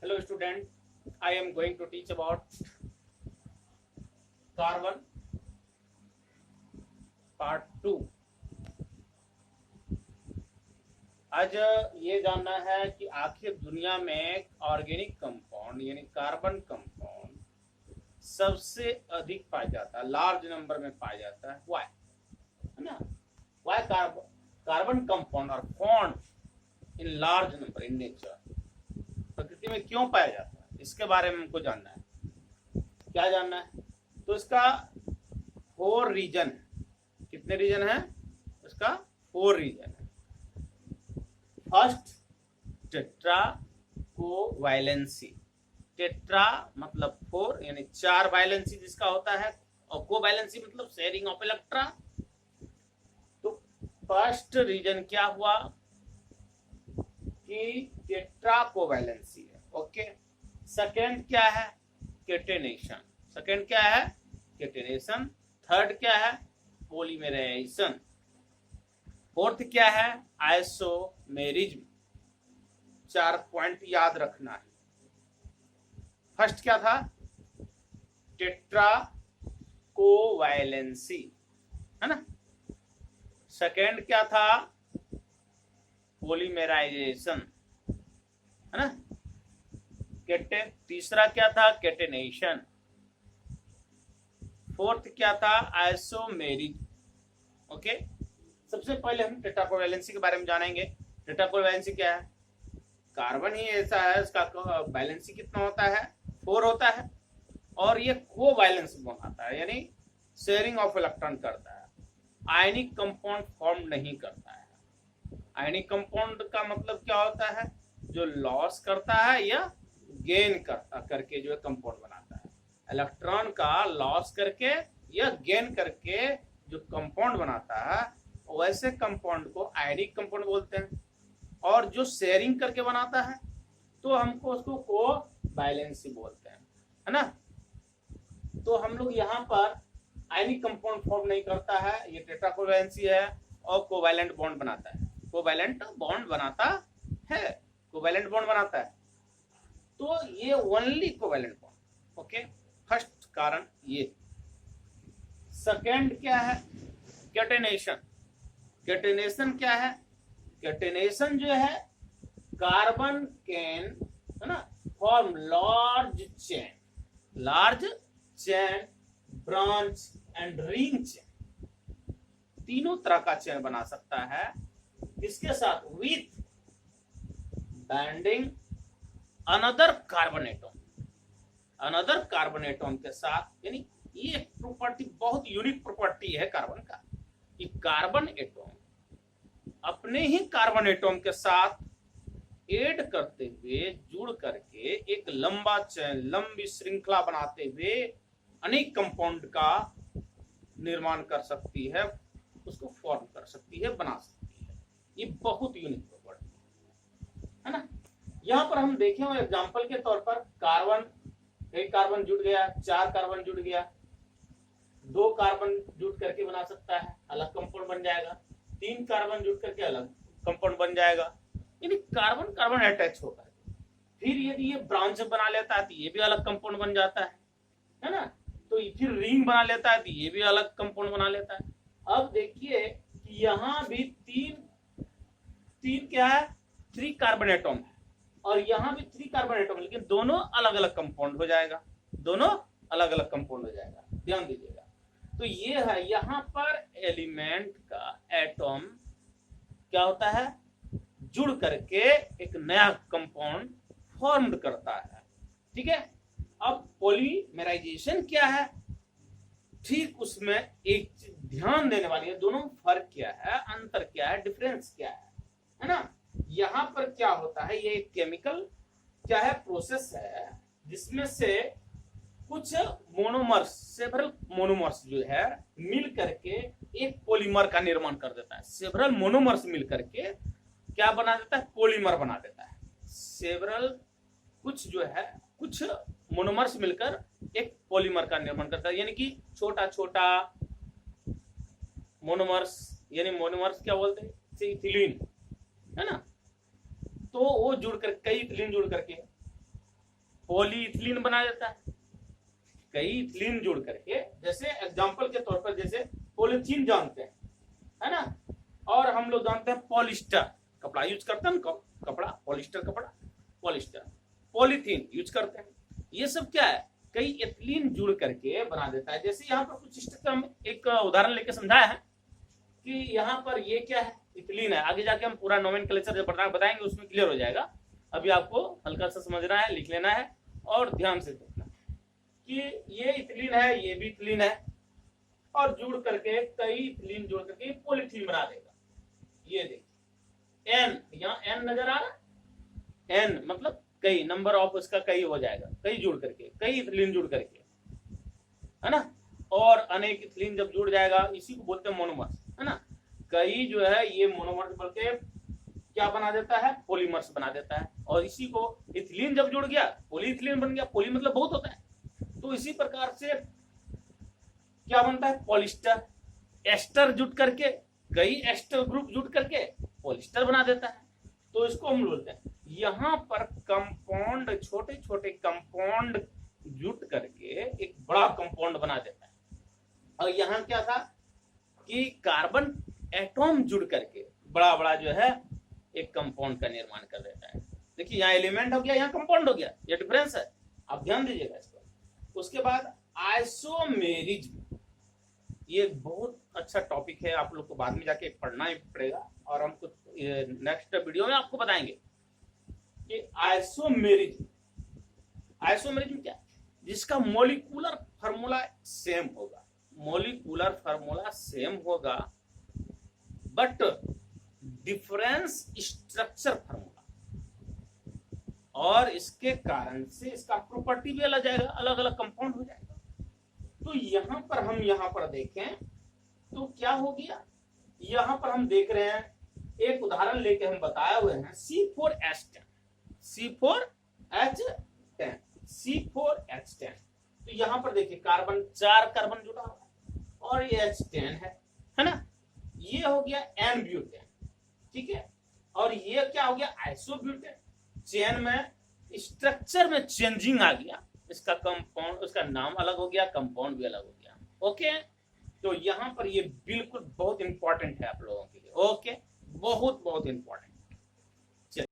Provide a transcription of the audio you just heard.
Hello student, I am going to teach about carbon part 2। आज ये जानना है कि आखिर दुनिया में ऑर्गेनिक कंपाउंड यानी कार्बन कंपाउंड सबसे अधिक पाया जाता है, लार्ज नंबर में पाया जाता है। व्हाई, है ना? Why carbon compound are found in large number in nature. प्रकृति में क्यों पाया जाता है, इसके बारे में हमको जानना है। क्या जानना है? तो इसका 4 रीजन। कितने रीजन है? इसका 4 रीजन है। First, tetra covalency. टेट्रा मतलब 4 यानी 4 वैलेंसी जिसका होता है, और कोवैलेंसी मतलब शेयरिंग ऑफ इलेक्ट्रॉन। तो फर्स्ट रीजन क्या हुआ कि टेट्रा कोवैलेंसी है। ओके। सेकेंड क्या है? केटेनेशन। सेकेंड क्या है? केटेनेशन। थर्ड क्या है? पॉलीमराइजेशन। फोर्थ क्या है? आइसोमेरिज्म। 4 पॉइंट याद रखना है। फर्स्ट क्या था? टेट्रा कोवैलेंसी, है ना। सेकेंड क्या था? पॉलीमराइजेशन, है ना। तीसरा क्या था? केटेनेशन। फोर्थ क्या था? आइसोमेरिज्म। ओके। सबसे पहले हम टेट्रा कोवैलेंसी के बारे में जानेंगे। टेट्रा कोवैलेंसी क्या है? कार्बन ही ऐसा है, इसका वैलेंसी कितना होता है? 4 होता है, और ये कोवैलेंस बनाता है यानी शेयरिंग ऑफ इलेक्ट्रॉन करता है। आयनिक कंपाउंड फॉर्म नहीं करता है। आयनिक कंपाउंड का मतलब क्या होता है? जो लॉस करता है या गेन करके जो कंपाउंड बनाता है। इलेक्ट्रॉन का लॉस करके या गेन करके जो कंपाउंड बनाता है, वैसे कंपाउंड को आयनिक कंपाउंड बोलते हैं। और जो शेयरिंग करके बनाता है तो हमको उसको कोवैलेंसी बोलते हैं, है ना। तो हम लोग यहाँ पर आयनिक कंपाउंड फॉर्म नहीं करता है, ये टेट्रा कोवैलेंसी है, और कोवैलेंट बॉन्ड बनाता है। कोवैलेंट बॉन्ड बनाता है, कोवैलेंट बॉन्ड बनाता है। तो ये only covalent bond. Okay. First कारण ये। सेकेंड क्या है? केटेनेशन। केटेनेशन क्या है? केटेनेशन जो है, कार्बन कैन, है ना, form large chain, branch and ring chain. तीनों तरह का चेन बना सकता है। इसके साथ with bonding another carbon atom के साथ। यानी ये प्रॉपर्टी बहुत यूनिक प्रॉपर्टी है कार्बन का, कि कार्बन एटम अपने ही कार्बन एटम के साथ ऐड करते हुए जुड़ करके एक लंबा चैन, लंबी श्रृंखला बनाते हुए अनेक कंपाउंड का निर्माण कर सकती है, उसको फॉर्म कर सकती है, बना सकती है। ये बहुत यूनिक प्रॉपर्टी है ना। यहाँ पर हम देखें एग्जांपल के तौर पर, कार्बन, एक कार्बन जुड़ गया, 4 कार्बन जुड़ गया, 2 कार्बन जुड़ करके बना सकता है, अलग कंपाउंड बन जाएगा। 3 कार्बन जुड़ करके अलग कंपाउंड बन जाएगा। यानी कार्बन कार्बन अटैच होता है। फिर यदि ये ब्रांच बना लेता है तो ये भी अलग कंपाउंड बन जाता है ना। तो फिर रिंग बना लेता है तो ये भी अलग कंपाउंड बना लेता है। अब देखिए कि यहाँ भी तीन क्या है? 3 कार्बन एटम है, और यहाँ भी 3 कार्बन एटम, लेकिन दोनों अलग अलग कंपाउंड हो जाएगा। दोनों अलग अलग कंपाउंड हो जाएगा, ध्यान दीजिएगा। तो ये है, यहाँ पर एलिमेंट का एटम क्या होता है? जुड़ करके एक नया कंपाउंड फॉर्म करता है। ठीक है। अब पॉलीमराइजेशन क्या है? ठीक उसमें एक ध्यान देने वाली है, दोनों फर्क क्या है, अंतर क्या है, डिफरेंस क्या है ना। यहाँ पर क्या होता है, ये एक केमिकल क्या है, प्रोसेस है, जिसमें से कुछ मोनोमर्स, सेवरल मोनोमर्स जो है मिल करके एक पॉलीमर का निर्माण कर देता है। सेवरल मोनोमर्स मिल करके क्या बना देता है? पॉलीमर बना देता है। सेवरल कुछ जो है, कुछ मोनोमर्स मिलकर एक पॉलीमर का निर्माण करता है। यानी कि छोटा छोटा मोनोमर्स, यानी मोनोमर्स क्या बोलते हैं? इथिलीन, है ना। तो वो जुड़ कर, कई इथिलीन जुड़ करके पॉलीइथिलीन बना देता है। कई इथिलीन जुड़ करके, जैसे एग्जांपल के तौर पर जैसे पॉलीथीन जानते हैं, है ना, और हम लोग जानते हैं पॉलिस्टर, कपड़ा यूज करते हैं, कपड़ा पॉलिस्टर, कपड़ा पॉलिस्टर, पॉलीथीन यूज करते हैं। ये सब क्या है, कई इथिलीन जुड़ करके बना देता है। जैसे यहाँ पर कुछ स्ट्रक्चर, एक उदाहरण लेके समझाया है कि यहाँ पर ये क्या है, इथिलीन है। आगे जाके हम पूरा नोमेनक्लेचर जब बताएंगे उसमें क्लियर हो जाएगा। अभी आपको हल्का सा समझना है, लिख लेना है और ध्यान से देखना कि ये इथिलीन है, ये भी इथिलीन है, और जुड़ करके कई इथिलीन जुड़ करके पॉलीथीन बना देगा। ये देखिए एन, यहाँ एन नजर आ रहा है, एन मतलब कई, नंबर ऑफ उसका कई हो जाएगा, कई जुड़ करके, कई इथिलीन जुड़ करके, है ना। और अनेक इथिलीन जब जुड़ जाएगा, इसी को बोलते हैं मोनोमर्स, है ना। कई जो है ये मोनोमर्स बल्कि क्या बना देता है, पॉलीमर्स बना देता है। और इसी को इथिलीन जब जुड़ गया, पॉलीइथिलीन बन गया। पॉली मतलब बहुत होता है, तो इसी प्रकार से क्या बनता है, पॉलिस्टर। एस्टर जुट करके, कई एस्टर ग्रुप जुट करके पॉलिस्टर बना देता है। तो इसको हम बोलते हैं, यहाँ पर कंपाउंड, छोटे छोटे कंपाउंड जुट करके एक बड़ा कंपाउंड बना देता है। और यहाँ क्या था कि कार्बन एटॉम जुड़ करके बड़ा बड़ा जो है एक कंपाउंड का निर्माण कर देता है। देखिए यहाँ एलिमेंट हो गया, यहाँ कंपाउंड हो गया, ये डिफरेंस है, आप ध्यान दीजिएगा इसको। उसके बाद आइसोमेरिज्म, ये बहुत अच्छा टॉपिक है, आप लोग को बाद में जाके पढ़ना ही पड़ेगा, और हम कुछ नेक्स्ट वीडियो में आपको बताएंगे कि आइसोमेरिज्म, आइसोमेरिज्म क्या है, जिसका मॉलिक्यूलर फार्मूला सेम होगा, मॉलिक्यूलर फार्मूला सेम होगा बट डिफरेंस स्ट्रक्चर फार्मूला, और इसके कारण से इसका प्रॉपर्टी भी अलग जाएगा, अलग अलग कंपाउंड हो जाएगा। तो यहां पर हम यहाँ पर देखें तो क्या हो गया, यहां पर हम देख रहे हैं, एक उदाहरण लेके हम बताए हुए हैं C4H10, C4H10, C4H10। तो यहां पर देखिए कार्बन, 4 कार्बन जुड़ा हुआ है और ये H10 है ना। ये हो गया एन ब्यूटेन, ठीक है। और ये क्या हो गया, आइसोब्यूटेन। चेन में स्ट्रक्चर में चेंजिंग आ गया, इसका कंपाउंड, उसका नाम अलग हो गया, कंपाउंड भी अलग हो गया। ओके, तो यहां पर ये बिल्कुल बहुत इंपॉर्टेंट है आप लोगों के लिए। ओके, बहुत बहुत इंपॉर्टेंट।